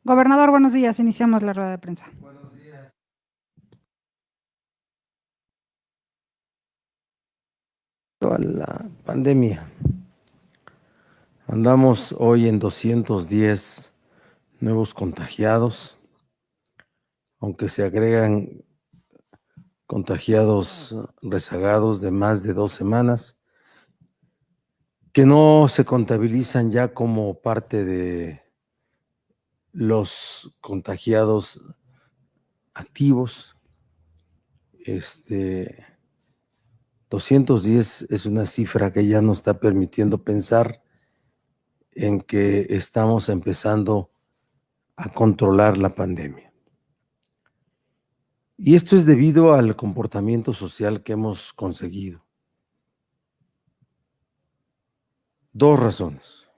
Gobernador, buenos días. Iniciamos la rueda de prensa. A la pandemia. Andamos hoy en 210 nuevos contagiados, aunque se agregan contagiados rezagados de más de 2 semanas, que no se contabilizan ya como parte de los contagiados activos. 210 es una cifra que ya nos está permitiendo pensar en que estamos empezando a controlar la pandemia. Y esto es debido al comportamiento social que hemos conseguido. Dos razones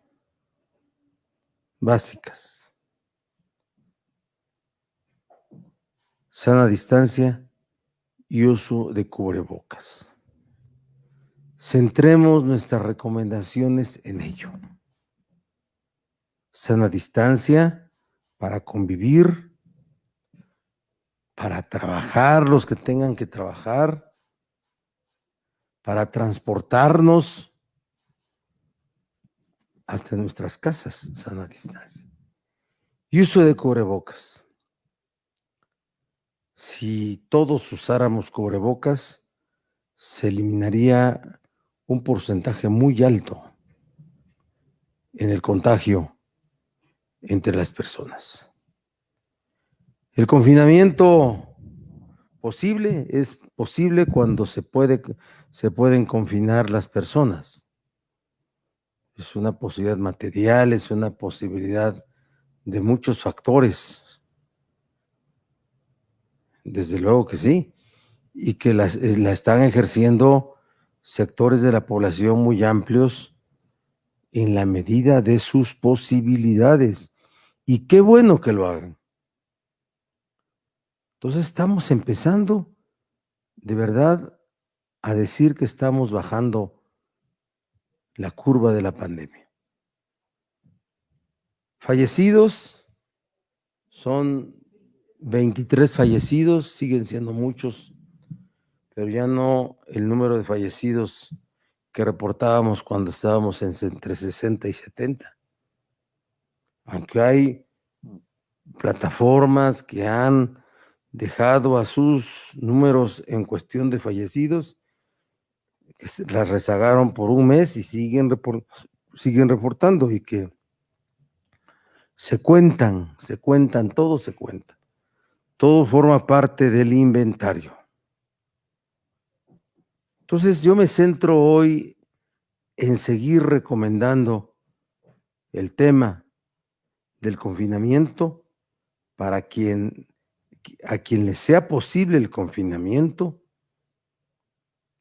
básicas: sana distancia y uso de cubrebocas. Centremos nuestras recomendaciones en ello. Sana distancia para convivir, para trabajar los que tengan que trabajar, para transportarnos hasta nuestras casas, sana distancia. Y uso de cubrebocas. Si todos usáramos cubrebocas, se eliminaría un porcentaje muy alto en el contagio entre las personas. El confinamiento es posible cuando se pueden confinar las personas. Es una posibilidad material, es una posibilidad de muchos factores. Desde luego que sí, y que la están ejerciendo sectores de la población muy amplios en la medida de sus posibilidades. Y qué bueno que lo hagan. Entonces estamos empezando de verdad a decir que estamos bajando la curva de la pandemia. Fallecidos son 23 fallecidos, siguen siendo muchos, pero ya no el número de fallecidos que reportábamos cuando estábamos entre 60 y 70. Aunque hay plataformas que han dejado a sus números en cuestión de fallecidos, que las rezagaron por un mes y siguen reportando, y que se cuentan, todo se cuenta. Todo forma parte del inventario. Entonces yo me centro hoy en seguir recomendando el tema del confinamiento para a quien le sea posible el confinamiento,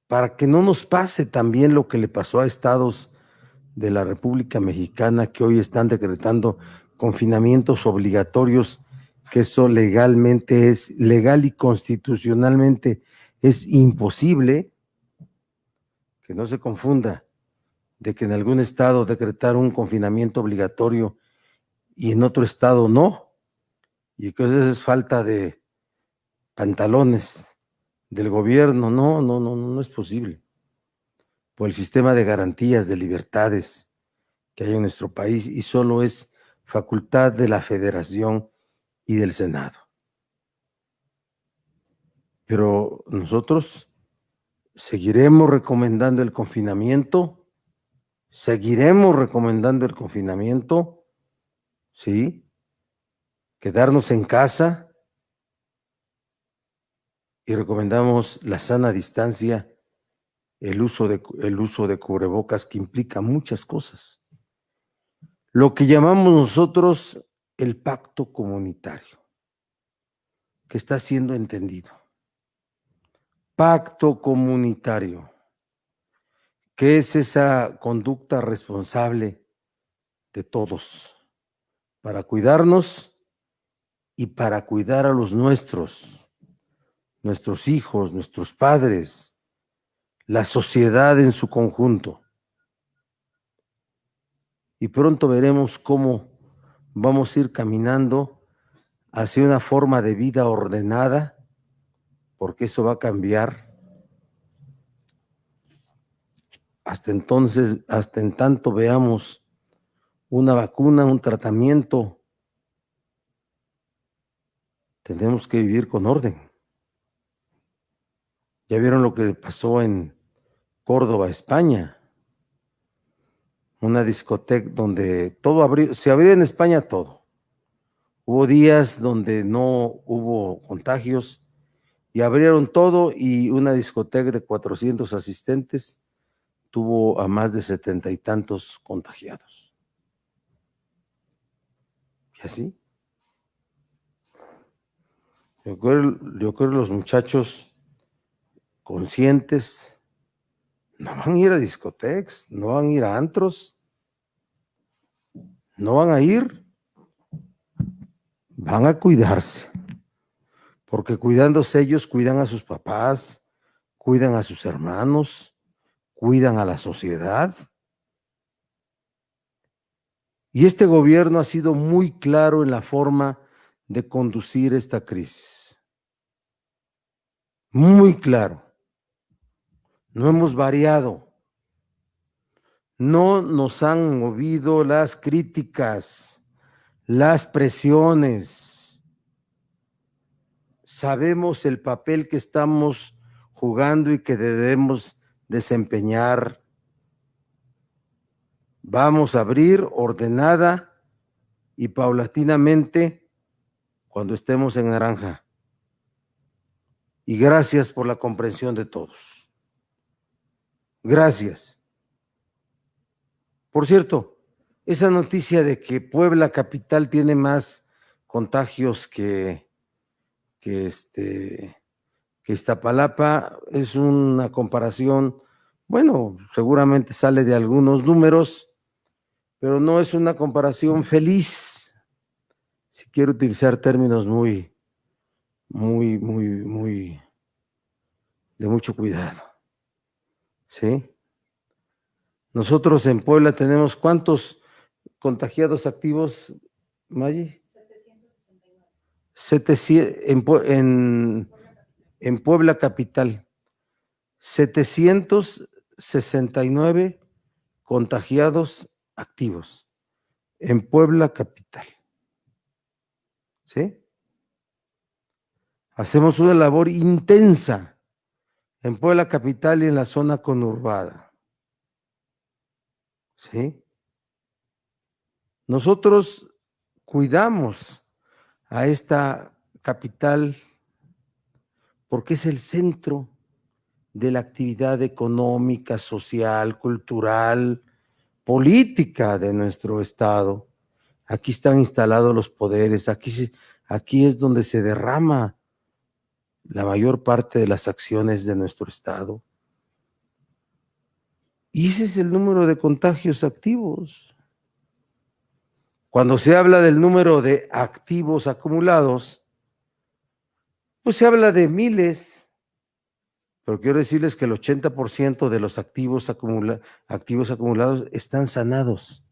para que no nos pase también lo que le pasó a estados de la República Mexicana que hoy están decretando confinamientos obligatorios, que eso legalmente es legal y constitucionalmente es imposible. Que no se confunda de que en algún estado decretaron un confinamiento obligatorio y en otro estado no, y que eso es falta de pantalones del gobierno. No es posible. Por el sistema de garantías de libertades que hay en nuestro país, y solo es facultad de la Federación y del Senado. Pero nosotros seguiremos recomendando el confinamiento, ¿sí? Quedarnos en casa, y recomendamos la sana distancia, el uso de cubrebocas, que implica muchas cosas. Lo que llamamos nosotros el pacto comunitario, que está siendo entendido. Pacto comunitario, que es esa conducta responsable de todos para cuidarnos y para cuidar a los nuestros hijos, nuestros padres, la sociedad en su conjunto. Y pronto veremos cómo vamos a ir caminando hacia una forma de vida ordenada, porque eso va a cambiar. Hasta entonces, hasta en tanto veamos una vacuna, un tratamiento, tenemos que vivir con orden. Ya vieron lo que pasó en Córdoba, España, una discoteca donde todo abrió, se abrió en España todo. Hubo días donde no hubo contagios y abrieron todo, y una discoteca de 400 asistentes tuvo a más de 70 y tantos contagiados. Y así, yo creo que los muchachos conscientes no van a ir a discotecas, no van a ir a antros, no van a ir, van a cuidarse, porque cuidándose ellos cuidan a sus papás, cuidan a sus hermanos, cuidan a la sociedad. Y este gobierno ha sido muy claro en la forma de conducir esta crisis. Muy claro. No hemos variado. No nos han movido las críticas, las presiones. Sabemos el papel que estamos jugando y que debemos desempeñar. Vamos a abrir ordenada y paulatinamente cuando estemos en naranja. Y gracias por la comprensión de todos. Gracias. Por cierto, esa noticia de que Puebla capital tiene más contagios que Iztapalapa es una comparación, bueno, seguramente sale de algunos números, pero no es una comparación feliz. Si quiero utilizar términos muy de mucho cuidado. ¿Sí? Nosotros en Puebla tenemos ¿cuántos contagiados activos, Maggi? 769. En Puebla capital. 769 contagiados activos. En Puebla capital. ¿Sí? Hacemos una labor intensa en Puebla capital y en la zona conurbada. ¿Sí? Nosotros cuidamos a esta capital porque es el centro de la actividad económica, social, cultural, política de nuestro estado. Aquí están instalados los poderes, aquí es donde se derrama la mayor parte de las acciones de nuestro estado. Y ese es el número de contagios activos. Cuando se habla del número de activos acumulados, pues se habla de miles, pero quiero decirles que el 80% de los activos acumulados están sanados.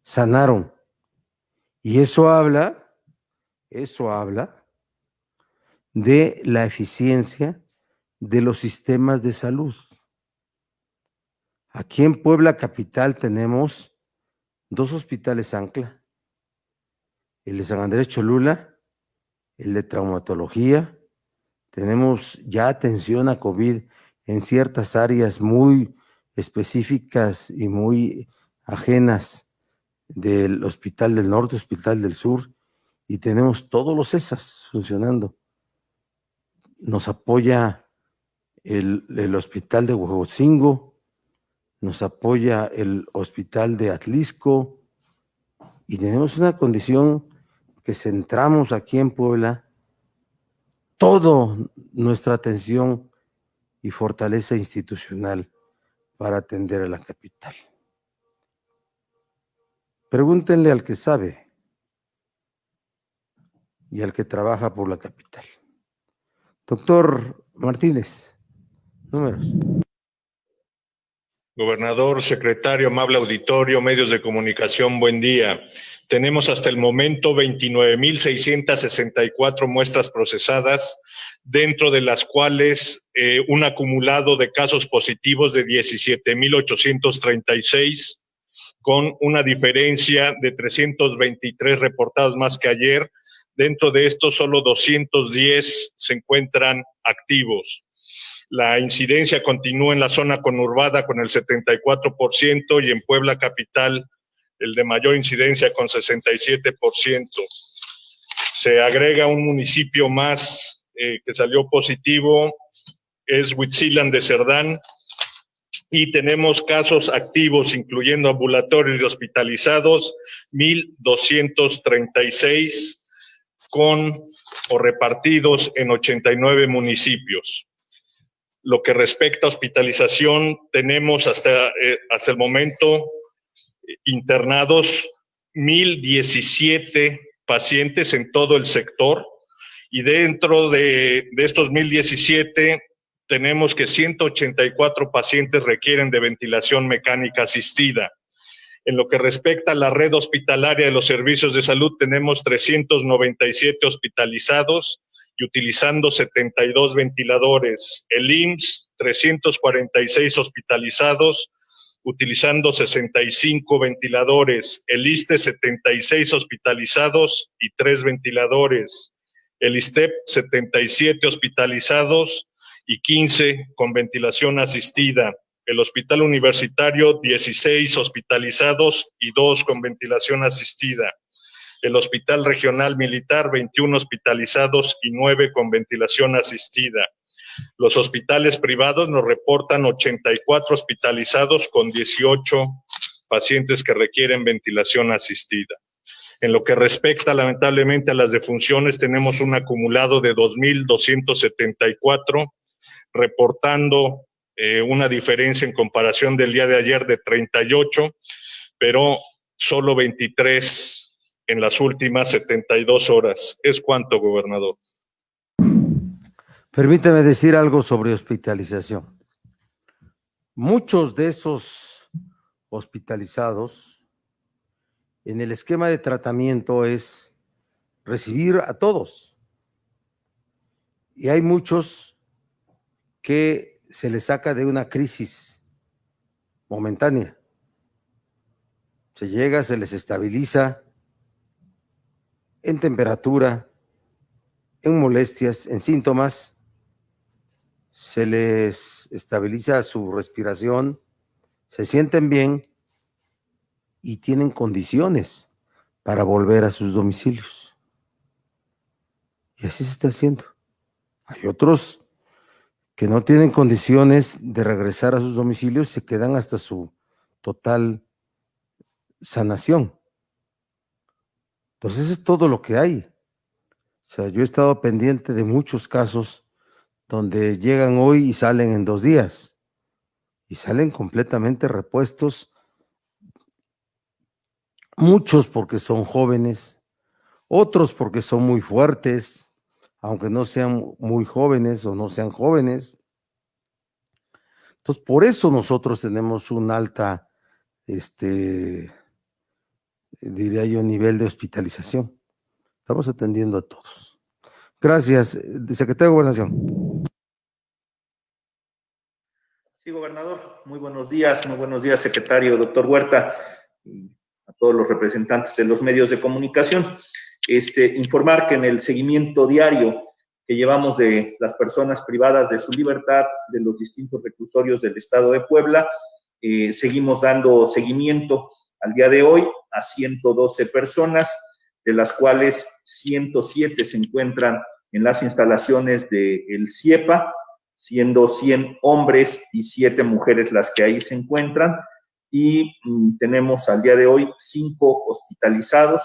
Sanaron. Y eso habla de la eficiencia de los sistemas de salud. Aquí en Puebla capital tenemos 2 hospitales ancla, el de San Andrés Cholula, el de traumatología. Tenemos ya atención a COVID en ciertas áreas muy específicas y muy ajenas del Hospital del Norte, Hospital del Sur, y tenemos todos los ESAS funcionando. Nos apoya el Hospital de Huejotzingo, nos apoya el Hospital de Atlisco, y tenemos una condición que centramos aquí en Puebla toda nuestra atención y fortaleza institucional para atender a la capital. Pregúntenle al que sabe y al que trabaja por la capital. Doctor Martínez, números. Gobernador, secretario, amable auditorio, medios de comunicación, buen día. Tenemos hasta el momento 29,664 muestras procesadas, dentro de las cuales un acumulado de casos positivos de 17,836, con una diferencia de 323 reportados más que ayer. Dentro de estos, solo 210 se encuentran activos. La incidencia continúa en la zona conurbada con el 74% y en Puebla capital el de mayor incidencia con 67%. Se agrega un municipio más que salió positivo, es Huitzilan de Cerdán, y tenemos casos activos, incluyendo ambulatorios y hospitalizados, 1,236 repartidos en 89 municipios. Lo que respecta a hospitalización, tenemos hasta el momento internados 1,017 pacientes en todo el sector, y dentro de estos 1,017 tenemos que 184 pacientes requieren de ventilación mecánica asistida. En lo que respecta a la red hospitalaria de los servicios de salud, tenemos 397 hospitalizados y utilizando 72 ventiladores. El IMSS, 346 hospitalizados, utilizando 65 ventiladores. El ISSSTE, 76 hospitalizados y 3 ventiladores. El ISTEP, 77 hospitalizados y 15 con ventilación asistida. El Hospital Universitario, 16 hospitalizados y 2 con ventilación asistida. El Hospital Regional Militar, 21 hospitalizados y 9 con ventilación asistida. Los hospitales privados nos reportan 84 hospitalizados con 18 pacientes que requieren ventilación asistida. En lo que respecta, lamentablemente, a las defunciones, tenemos un acumulado de 2,274, reportando una diferencia en comparación del día de ayer de 38, pero solo 23 en las últimas 72 horas. ¿Es cuánto, gobernador? Permítame decir algo sobre hospitalización. Muchos de esos hospitalizados, en el esquema de tratamiento es recibir a todos. Y hay muchos que se les saca de una crisis momentánea. Se llega, se les estabiliza en temperatura, en molestias, en síntomas, se les estabiliza su respiración, se sienten bien y tienen condiciones para volver a sus domicilios. Y así se está haciendo. Hay otros que no tienen condiciones de regresar a sus domicilios, se quedan hasta su total sanación. Entonces es todo lo que hay. O sea, yo he estado pendiente de muchos casos donde llegan hoy y salen en 2 días y salen completamente repuestos, muchos porque son jóvenes, otros porque son muy fuertes, aunque no sean muy jóvenes o no sean jóvenes. Entonces, por eso nosotros tenemos un alta, diría yo, nivel de hospitalización. Estamos atendiendo a todos. Gracias, secretario de Gobernación. Sí, gobernador, muy buenos días, secretario, doctor Huerta, a todos los representantes de los medios de comunicación. Informar que en el seguimiento diario que llevamos de las personas privadas de su libertad de los distintos reclusorios del estado de Puebla, seguimos dando seguimiento al día de hoy a 112 personas, de las cuales 107 se encuentran en las instalaciones del CIEPA, siendo 100 hombres y 7 mujeres las que ahí se encuentran, y tenemos al día de hoy 5 hospitalizados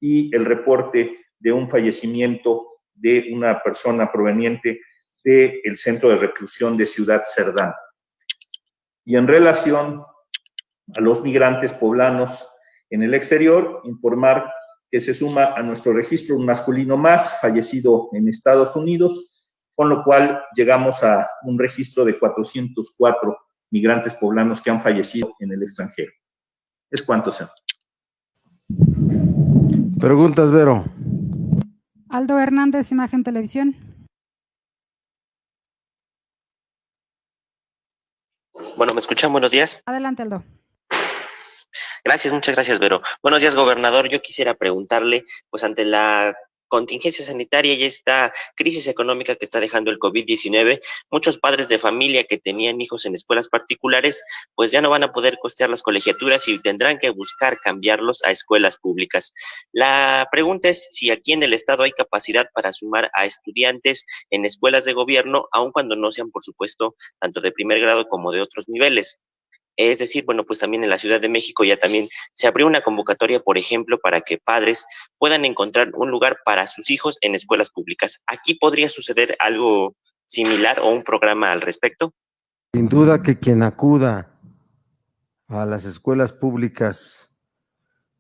y el reporte de un fallecimiento de una persona proveniente del centro de reclusión de Ciudad Cerdán. Y en relación a los migrantes poblanos en el exterior, informar que se suma a nuestro registro un masculino más fallecido en Estados Unidos, con lo cual llegamos a un registro de 404 migrantes poblanos que han fallecido en el extranjero. Es cuanto, señor. Preguntas, Vero. Aldo Hernández, Imagen Televisión. Bueno, ¿me escuchan? Buenos días. Adelante, Aldo. Gracias, muchas gracias, Vero. Buenos días, gobernador. Yo quisiera preguntarle, pues ante la contingencia sanitaria y esta crisis económica que está dejando el COVID-19, muchos padres de familia que tenían hijos en escuelas particulares, pues ya no van a poder costear las colegiaturas y tendrán que buscar cambiarlos a escuelas públicas. La pregunta es si aquí en el estado hay capacidad para sumar a estudiantes en escuelas de gobierno, aun cuando no sean, por supuesto, tanto de primer grado como de otros niveles. Es decir, bueno, pues también en la Ciudad de México ya también se abrió una convocatoria, por ejemplo, para que padres puedan encontrar un lugar para sus hijos en escuelas públicas. ¿Aquí podría suceder algo similar o un programa al respecto? Sin duda que quien acuda a las escuelas públicas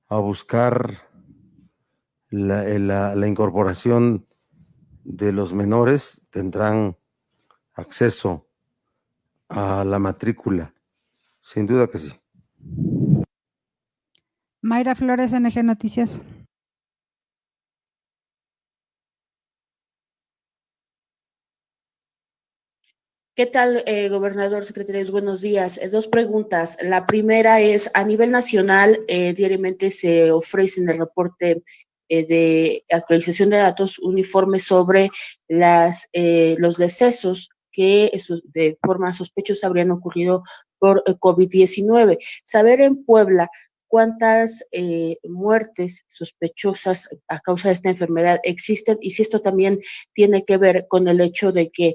a buscar la incorporación de los menores tendrán acceso a la matrícula. Sin duda que sí. Mayra Flores, NG Noticias. ¿Qué tal, gobernador, secretarios? Buenos días. Dos preguntas. La primera es, a nivel nacional, diariamente se ofrece en el reporte de actualización de datos un informe sobre los decesos que de forma sospechosa habrían ocurrido por COVID-19. Saber en Puebla cuántas muertes sospechosas a causa de esta enfermedad existen y si esto también tiene que ver con el hecho de que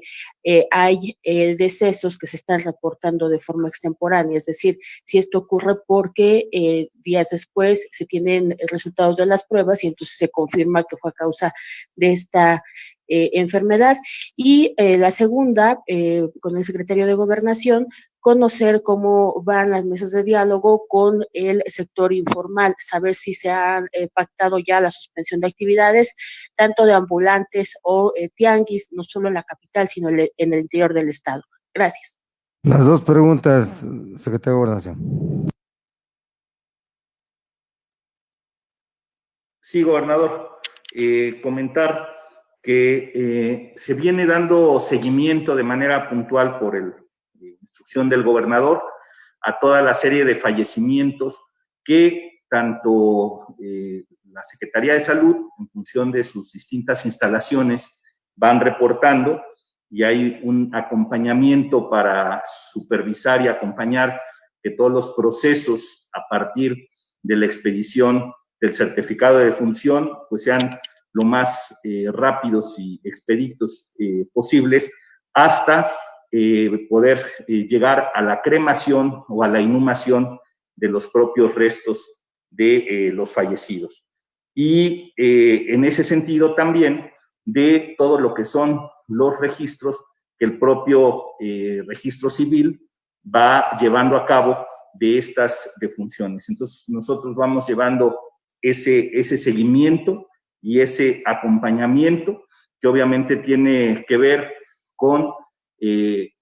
hay decesos que se están reportando de forma extemporánea, es decir, si esto ocurre porque días después se tienen resultados de las pruebas y entonces se confirma que fue a causa de esta enfermedad. Y la segunda, con el secretario de Gobernación, conocer cómo van las mesas de diálogo con el sector informal, saber si se han pactado ya la suspensión de actividades, tanto de ambulantes o tianguis, no solo en la capital, sino en el interior del estado. Gracias. Las dos preguntas, secretario de Gobernación. Sí, gobernador. Comentar que se viene dando seguimiento de manera puntual por instrucción del gobernador a toda la serie de fallecimientos que tanto la Secretaría de Salud, en función de sus distintas instalaciones, van reportando, y hay un acompañamiento para supervisar y acompañar que todos los procesos a partir de la expedición del certificado de defunción pues sean lo más rápidos y expeditos posibles hasta poder llegar a la cremación o a la inhumación de los propios restos de los fallecidos. Y en ese sentido también de todo lo que son los registros que el propio registro civil va llevando a cabo de estas defunciones. Entonces, nosotros vamos llevando ese seguimiento y ese acompañamiento que obviamente tiene que ver con,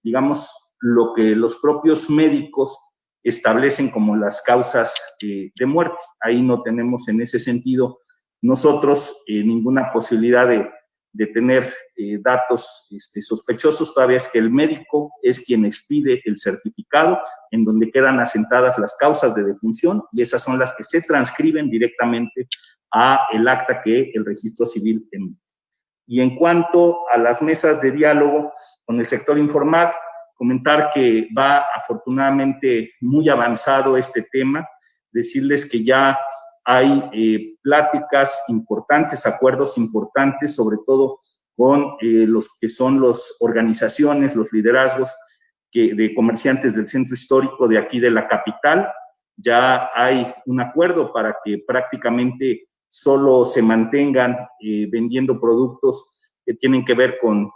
digamos, lo que los propios médicos establecen como las causas de muerte. Ahí no tenemos en ese sentido nosotros ninguna posibilidad de tener datos sospechosos, toda vez que el médico es quien expide el certificado en donde quedan asentadas las causas de defunción y esas son las que se transcriben directamente a el acta que el registro civil emite. Y en cuanto a las mesas de diálogo con el sector informal, comentar que va afortunadamente muy avanzado este tema, decirles que ya hay pláticas importantes, acuerdos importantes, sobre todo con los que son las organizaciones, los liderazgos de comerciantes del centro histórico de aquí de la capital. Ya hay un acuerdo para que prácticamente solo se mantengan vendiendo productos que tienen que ver con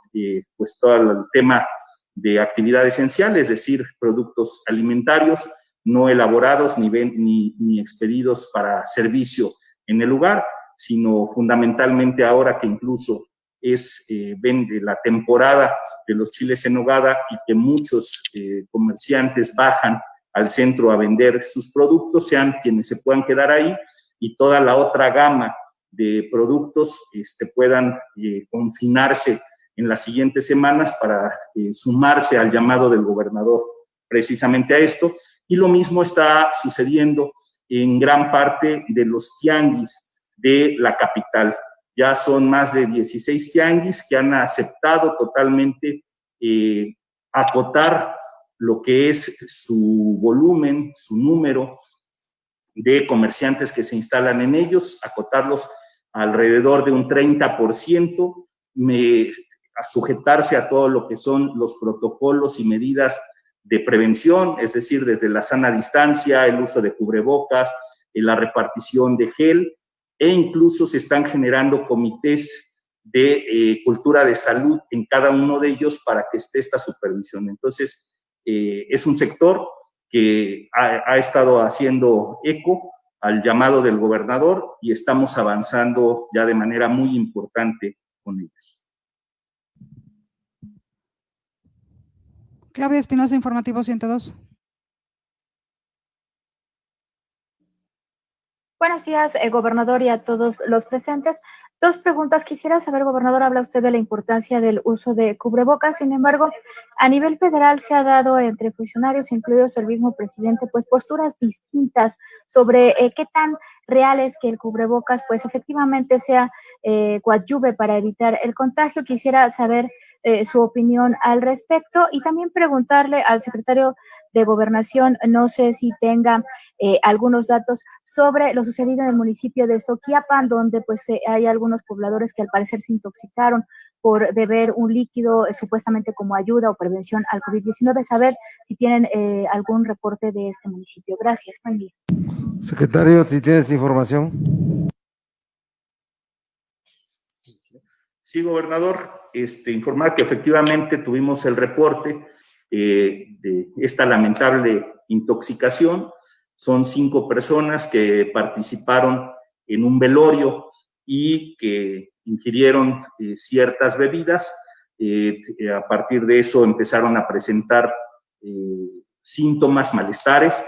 pues todo el tema de actividad esencial, es decir, productos alimentarios no elaborados ni expedidos para servicio en el lugar, sino fundamentalmente ahora que incluso es la temporada de los chiles en nogada y que muchos comerciantes bajan al centro a vender sus productos, sean quienes se puedan quedar ahí y toda la otra gama de productos puedan confinarse en las siguientes semanas para sumarse al llamado del gobernador precisamente a esto. Y lo mismo está sucediendo en gran parte de los tianguis de la capital. Ya son más de 16 tianguis que han aceptado totalmente acotar lo que es su volumen, su número de comerciantes que se instalan en ellos, acotarlos alrededor de un 30%, a sujetarse a todo lo que son los protocolos y medidas de prevención, es decir, desde la sana distancia, el uso de cubrebocas, la repartición de gel, e incluso se están generando comités de cultura de salud en cada uno de ellos para que esté esta supervisión. Entonces, es un sector que ha estado haciendo eco al llamado del gobernador y estamos avanzando ya de manera muy importante con ellos. Claudia Espinosa, Informativo 102. Buenos días, gobernador, y a todos los presentes. Dos preguntas. Quisiera saber, gobernador, habla usted de la importancia del uso de cubrebocas. Sin embargo, a nivel federal se ha dado entre funcionarios, incluidos el mismo presidente, pues posturas distintas sobre qué tan real es que el cubrebocas, pues efectivamente sea coadyuve para evitar el contagio. Quisiera saber su opinión al respecto y también preguntarle al secretario de Gobernación, no sé si tenga algunos datos sobre lo sucedido en el municipio de Soquiapan, donde pues hay algunos pobladores que al parecer se intoxicaron por beber un líquido supuestamente como ayuda o prevención al COVID-19. Saber si tienen algún reporte de este municipio. Gracias. Buen día. Secretario, si tienes información. Sí, gobernador, informar que efectivamente tuvimos el reporte de esta lamentable intoxicación. Son 5 personas que participaron en un velorio y que ingirieron ciertas bebidas. A partir de eso empezaron a presentar síntomas, malestares.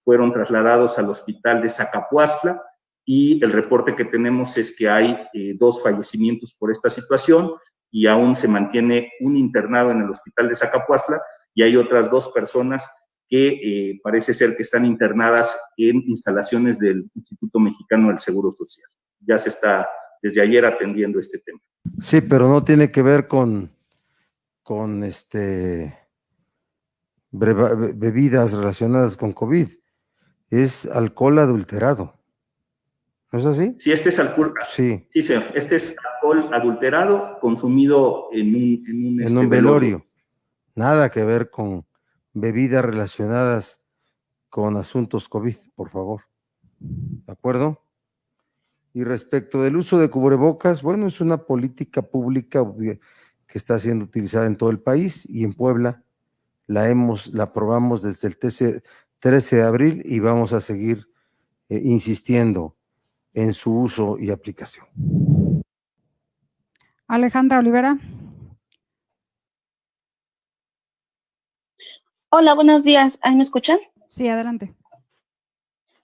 Fueron trasladados al hospital de Zacapuastla y el reporte que tenemos es que hay 2 fallecimientos por esta situación y aún se mantiene un internado en el hospital de Zacapuastla y hay otras 2 personas que parece ser que están internadas en instalaciones del Instituto Mexicano del Seguro Social. Ya se está desde ayer atendiendo este tema. Sí, pero no tiene que ver con bebidas relacionadas con COVID. Es alcohol adulterado. ¿No es así? Sí, este es alcohol. Sí. Sí, señor. Este es alcohol adulterado consumido en un velorio. Nada que ver con bebidas relacionadas con asuntos COVID, por favor. ¿De acuerdo? Y respecto del uso de cubrebocas, bueno, es una política pública que está siendo utilizada en todo el país y en Puebla la aprobamos desde el 13 de abril y vamos a seguir insistiendo en su uso y aplicación. Alejandra Olivera. Hola, buenos días. ¿Ahí me escuchan? Sí, adelante.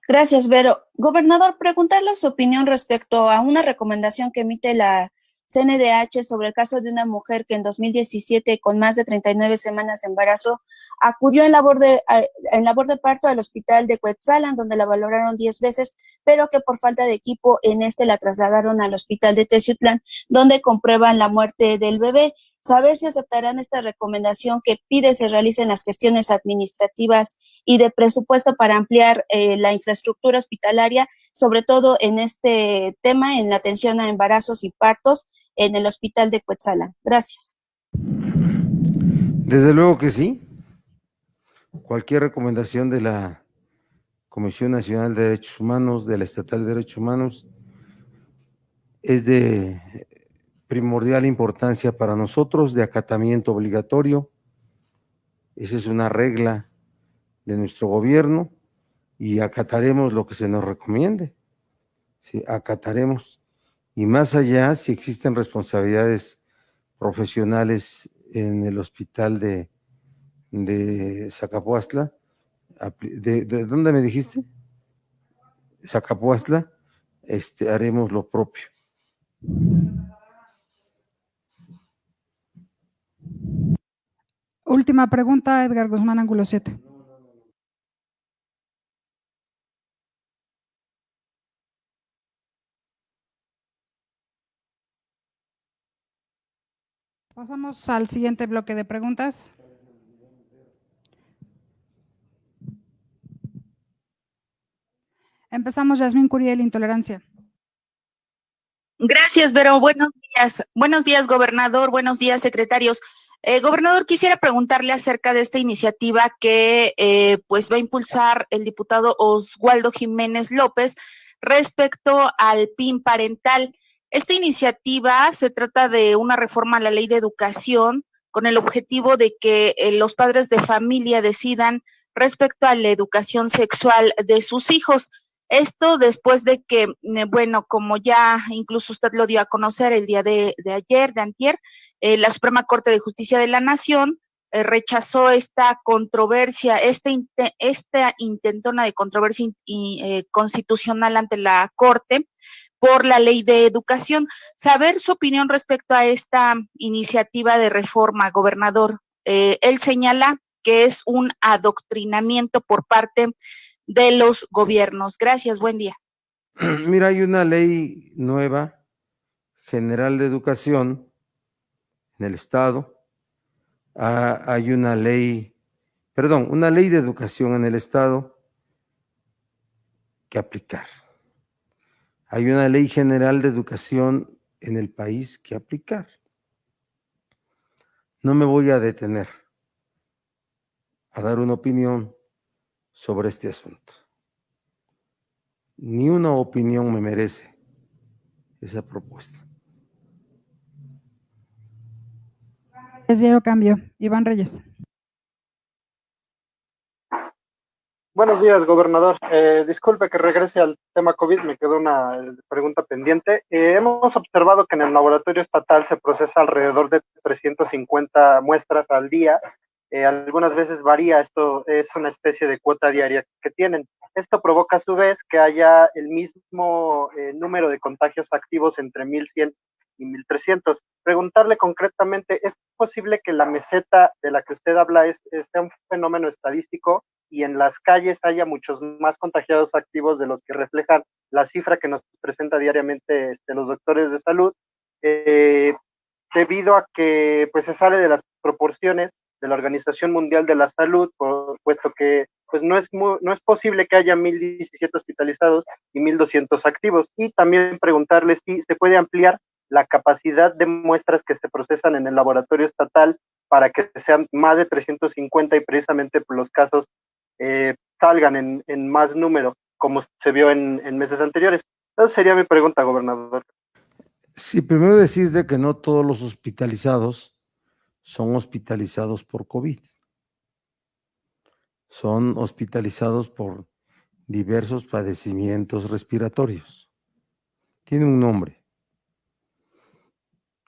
Gracias, Vero. Gobernador, preguntarle su opinión respecto a una recomendación que emite la CNDH sobre el caso de una mujer que en 2017, con más de 39 semanas de embarazo, acudió en labor de parto al hospital de Cuetzalan, donde la valoraron 10 veces, pero que por falta de equipo en la trasladaron al hospital de Teciutlán, donde comprueban la muerte del bebé. Saber si aceptarán esta recomendación que pide se realicen las gestiones administrativas y de presupuesto para ampliar la infraestructura hospitalaria, sobre todo en este tema, en la atención a embarazos y partos en el hospital de Cuetzalan. Gracias. Desde luego que sí. Cualquier recomendación de la Comisión Nacional de Derechos Humanos, de la Estatal de Derechos Humanos, es de primordial importancia para nosotros, de acatamiento obligatorio. Esa es una regla de nuestro gobierno y acataremos lo que se nos recomiende. Sí, acataremos. Y más allá, si existen responsabilidades profesionales en el hospital de Zacapuastla. ¿De dónde me dijiste? Zacapuastla, haremos lo propio. Última pregunta, Edgar Guzmán, ángulo 7. Pasamos al siguiente bloque de preguntas. Empezamos, Yasmín Curiel, intolerancia. Gracias, Vero. Buenos días. Buenos días, gobernador. Buenos días, secretarios. Gobernador, quisiera preguntarle acerca de esta iniciativa que pues va a impulsar el diputado Oswaldo Jiménez López respecto al PIN parental. Esta iniciativa se trata de una reforma a la ley de educación con el objetivo de que los padres de familia decidan respecto a la educación sexual de sus hijos. Esto después de que, bueno, como ya incluso usted lo dio a conocer el día de antier, la Suprema Corte de Justicia de la Nación rechazó esta controversia, esta intentona de controversia constitucional ante la Corte por la ley de educación. Saber su opinión respecto a esta iniciativa de reforma, gobernador. Él señala que es un adoctrinamiento por parte de los gobiernos. Gracias, buen día. Mira, hay una ley nueva, general de educación, en el Estado. Hay una ley de educación en el Estado que aplicar. Hay una ley general de educación en el país que aplicar. No me voy a detener a dar una opinión sobre este asunto. Ni una opinión me merece esa propuesta. Es Diario Cambio. Iván Reyes. Buenos días, gobernador. Disculpe que regrese al tema COVID, me quedó una pregunta pendiente. Hemos observado que en el laboratorio estatal se procesa alrededor de 350 muestras al día. Algunas veces varía, esto es una especie de cuota diaria que tienen. Esto provoca a su vez que haya el mismo número de contagios activos entre 1,100 y 1,300. Preguntarle concretamente, ¿es posible que la meseta de la que usted habla sea un fenómeno estadístico y en las calles haya muchos más contagiados activos de los que reflejan la cifra que nos presenta diariamente los doctores de salud, debido a que pues se sale de las proporciones de la Organización Mundial de la Salud, puesto que pues no es posible que haya 1,017 hospitalizados y 1,200 activos? Y también preguntarles si se puede ampliar la capacidad de muestras que se procesan en el laboratorio estatal para que sean más de 350 y precisamente los casos salgan en más número, como se vio en meses anteriores. Esa sería mi pregunta, gobernador. Sí, primero decirte que no todos los hospitalizados son hospitalizados por COVID. Son hospitalizados por diversos padecimientos respiratorios. Tiene un nombre.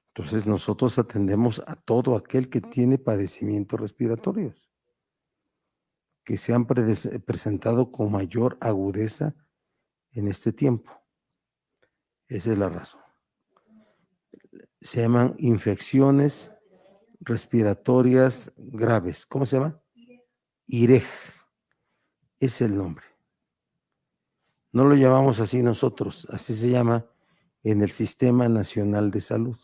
Entonces nosotros atendemos a todo aquel que tiene padecimientos respiratorios, que se han presentado con mayor agudeza en este tiempo. Esa es la razón. Se llaman infecciones respiratorias graves. ¿Cómo se llama? IREG. Es el nombre. No lo llamamos así nosotros, así se llama en el Sistema Nacional de Salud.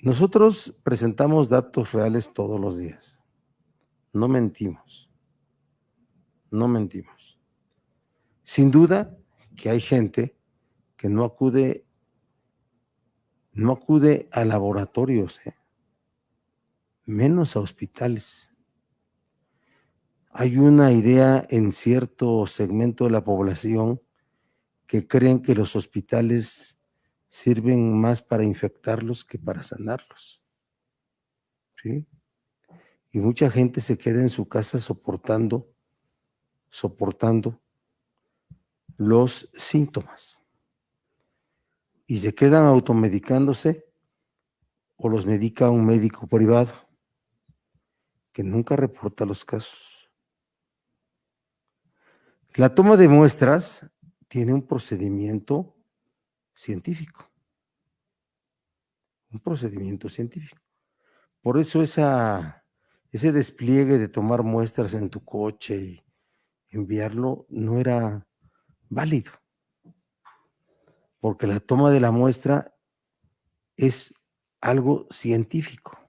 Nosotros presentamos datos reales todos los días. No mentimos. No mentimos. Sin duda que hay gente que no acude a laboratorios, menos a hospitales. Hay una idea en cierto segmento de la población que creen que los hospitales sirven más para infectarlos que para sanarlos. ¿Sí? Y mucha gente se queda en su casa soportando los síntomas y se quedan automedicándose o los medica un médico privado que nunca reporta los casos. La toma de muestras tiene un procedimiento científico. Un procedimiento científico. Por eso ese despliegue de tomar muestras en tu coche y enviarlo no era válido. Porque la toma de la muestra es algo científico.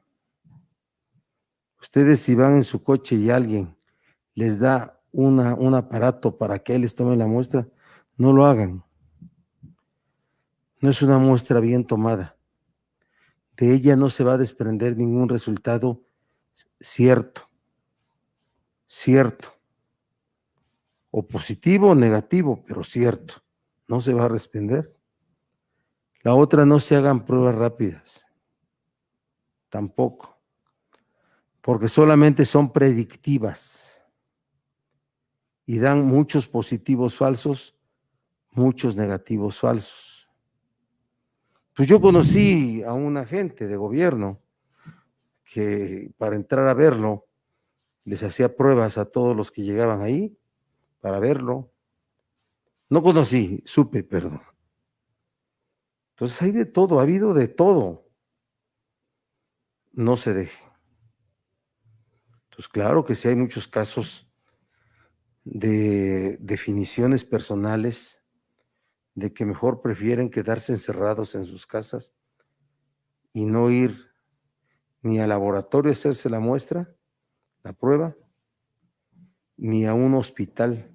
Ustedes si van en su coche y alguien les da un aparato para que les tome la muestra, no lo hagan. No es una muestra bien tomada. De ella no se va a desprender ningún resultado cierto, o positivo o negativo, pero cierto. No se va a desprender. La otra, no se hagan pruebas rápidas, tampoco, porque solamente son predictivas y dan muchos positivos falsos, muchos negativos falsos. Pues yo conocí a un agente de gobierno que para entrar a verlo les hacía pruebas a todos los que llegaban ahí para verlo. No conocí, supe, perdón. Entonces hay de todo, ha habido de todo. No se deje. Entonces claro que sí hay muchos casos de definiciones personales de que mejor prefieren quedarse encerrados en sus casas y no ir ni al laboratorio a hacerse la muestra, la prueba, ni a un hospital,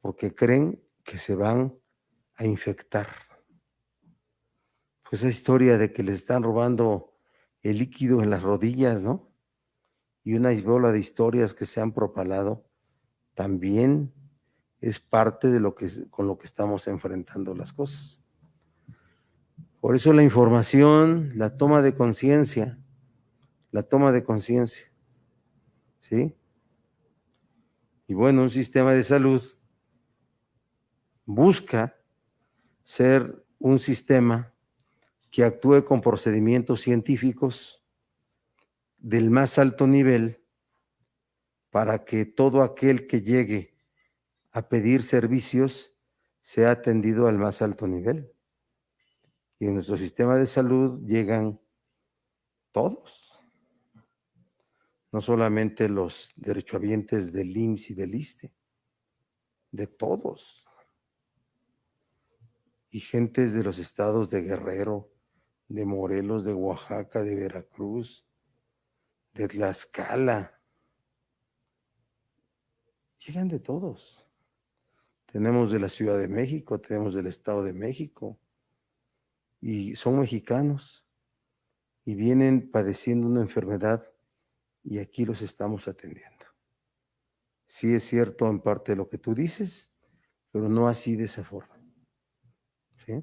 porque creen que se van a infectar. Pues esa historia de que les están robando el líquido en las rodillas, ¿no? Y una bola de historias que se han propalado, también es parte de con lo que estamos enfrentando las cosas. Por eso la información, la toma de conciencia, ¿sí? Y bueno, un sistema de salud busca ser un sistema que actúe con procedimientos científicos del más alto nivel para que todo aquel que llegue a pedir servicios sea atendido al más alto nivel. Y en nuestro sistema de salud llegan todos, no solamente los derechohabientes del IMSS y del ISSSTE, de todos. Y gentes de los estados de Guerrero, de Morelos, de Oaxaca, de Veracruz, de Tlaxcala. Llegan de todos. Tenemos de la Ciudad de México, tenemos del Estado de México, y son mexicanos, y vienen padeciendo una enfermedad, y aquí los estamos atendiendo. Sí es cierto en parte lo que tú dices, pero no así de esa forma. ¿Sí?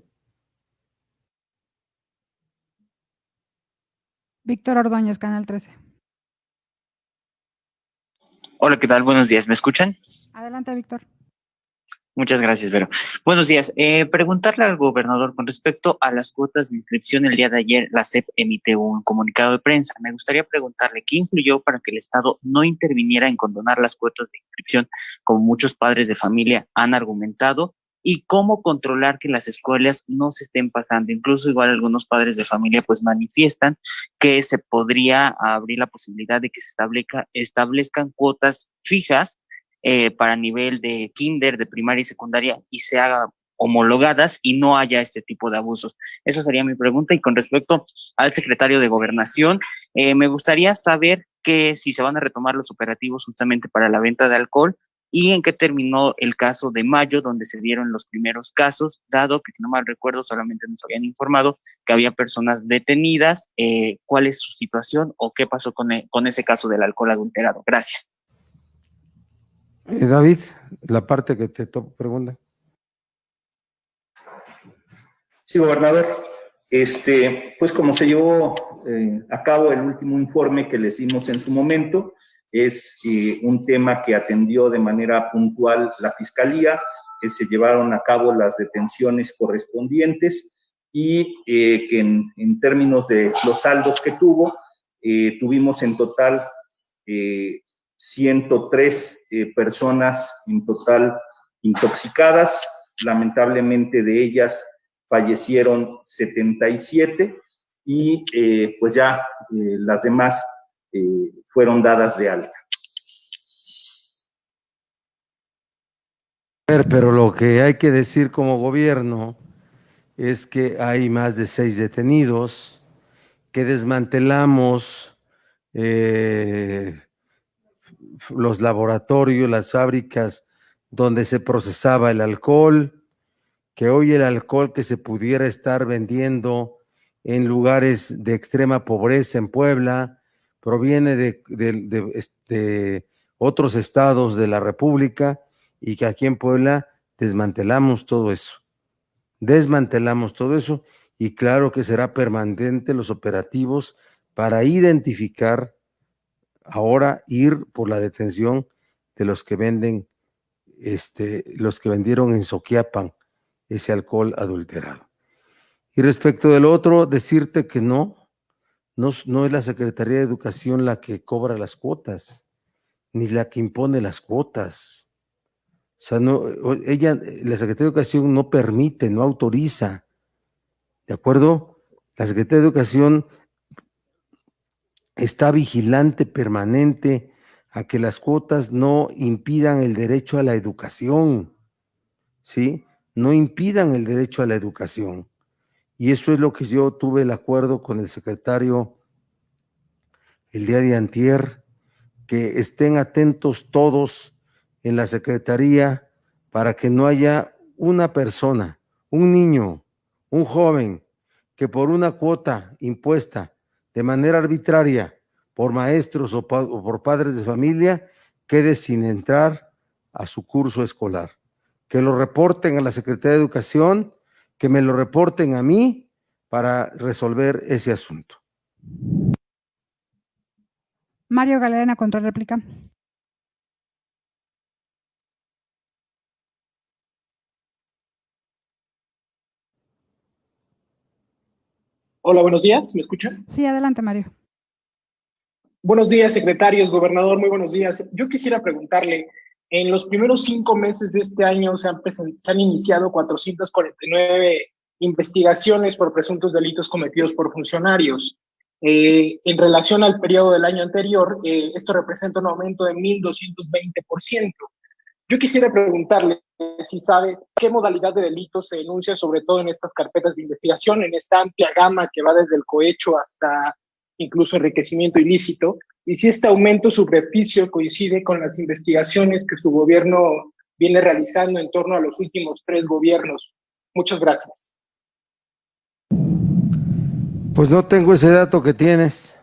Víctor Ordóñez, Canal 13. Hola, ¿qué tal? Buenos días, ¿me escuchan? Adelante, Víctor. Muchas gracias, Vero. Buenos días. Preguntarle al gobernador con respecto a las cuotas de inscripción. El día de ayer la SEP emitió un comunicado de prensa. Me gustaría preguntarle qué influyó para que el Estado no interviniera en condonar las cuotas de inscripción, como muchos padres de familia han argumentado, y cómo controlar que las escuelas no se estén pasando. Incluso igual algunos padres de familia pues manifiestan que se podría abrir la posibilidad de que se establezcan cuotas fijas para nivel de kinder, de primaria y secundaria, y se haga homologadas y no haya este tipo de abusos. Esa sería mi pregunta. Y con respecto al secretario de Gobernación, me gustaría saber que si se van a retomar los operativos justamente para la venta de alcohol y en qué terminó el caso de Mayo, donde se dieron los primeros casos, dado que, si no mal recuerdo, solamente nos habían informado que había personas detenidas. ¿Cuál es su situación o qué pasó con ese caso del alcohol adulterado? Gracias. David, la parte que te pregunta. Sí, gobernador. Pues como se llevó a cabo el último informe que les dimos en su momento, es un tema que atendió de manera puntual la Fiscalía, que se llevaron a cabo las detenciones correspondientes y que en términos de los saldos que tuvimos en total 103 personas en total intoxicadas. Lamentablemente de ellas fallecieron 77 y pues ya las demás fueron dadas de alta. Pero lo que hay que decir como gobierno es que hay más de 6 detenidos, que desmantelamos los laboratorios, las fábricas donde se procesaba el alcohol, que hoy el alcohol que se pudiera estar vendiendo en lugares de extrema pobreza en Puebla proviene de otros estados de la República, y que aquí en Puebla desmantelamos todo eso. Y claro que será permanente los operativos para identificar, ahora ir por la detención de los que venden, los que vendieron en Soquiapan ese alcohol adulterado. Y respecto del otro, decirte que no es la Secretaría de Educación la que cobra las cuotas, ni la que impone las cuotas. O sea, la Secretaría de Educación no permite, no autoriza, ¿de acuerdo? La Secretaría de Educación está vigilante permanente a que las cuotas no impidan el derecho a la educación, ¿sí? No impidan el derecho a la educación. Y eso es lo que yo tuve el acuerdo con el secretario el día de antier, que estén atentos todos en la Secretaría para que no haya una persona, un niño, un joven, que por una cuota impuesta de manera arbitraria por maestros o por padres de familia quede sin entrar a su curso escolar. Que lo reporten a la Secretaría de Educación, que me lo reporten a mí para resolver ese asunto. Mario Galena, contrarréplica. Hola, buenos días, ¿me escuchan? Sí, adelante, Mario. Buenos días, secretarios, gobernador, muy buenos días. Yo quisiera preguntarle, en los primeros 5 meses de este año se han iniciado 449 investigaciones por presuntos delitos cometidos por funcionarios. En relación al periodo del año anterior, esto representa un aumento de 1.220%. Yo quisiera preguntarle si sabe qué modalidad de delitos se denuncia, sobre todo en estas carpetas de investigación, en esta amplia gama que va desde el cohecho hasta incluso enriquecimiento ilícito, y si este aumento subrepticio coincide con las investigaciones que su gobierno viene realizando en torno a los últimos 3 gobiernos. Muchas gracias. Pues no tengo ese dato que tienes.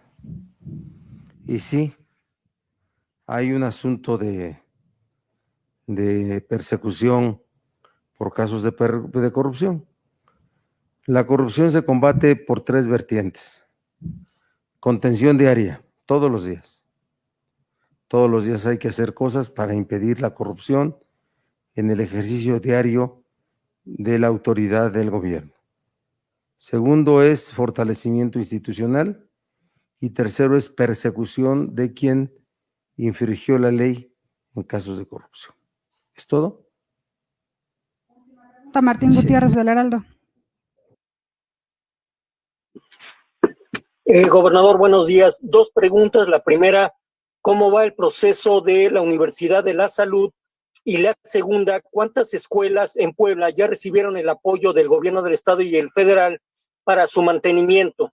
Y sí, hay un asunto de persecución por casos de corrupción. La corrupción se combate por 3 vertientes. Contención diaria, todos los días. Todos los días hay que hacer cosas para impedir la corrupción en el ejercicio diario de la autoridad del gobierno. Segundo es fortalecimiento institucional. Y tercero es persecución de quien infringió la ley en casos de corrupción. ¿Es todo? Martín Gutiérrez del Heraldo. Gobernador, buenos días. 2 preguntas. La primera, ¿cómo va el proceso de la Universidad de la Salud? Y la segunda, ¿cuántas escuelas en Puebla ya recibieron el apoyo del gobierno del estado y el federal para su mantenimiento?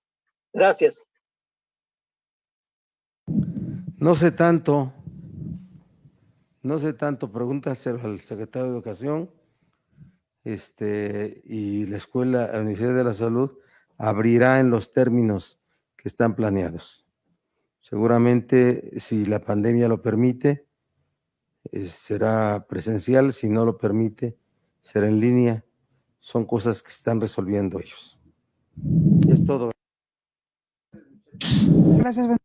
Gracias. No sé tanto, pregúntaselo al secretario de Educación, y la Universidad de la Salud abrirá en los términos que están planeados. Seguramente, si la pandemia lo permite, será presencial; si no lo permite, será en línea. Son cosas que están resolviendo ellos. Es todo. Gracias,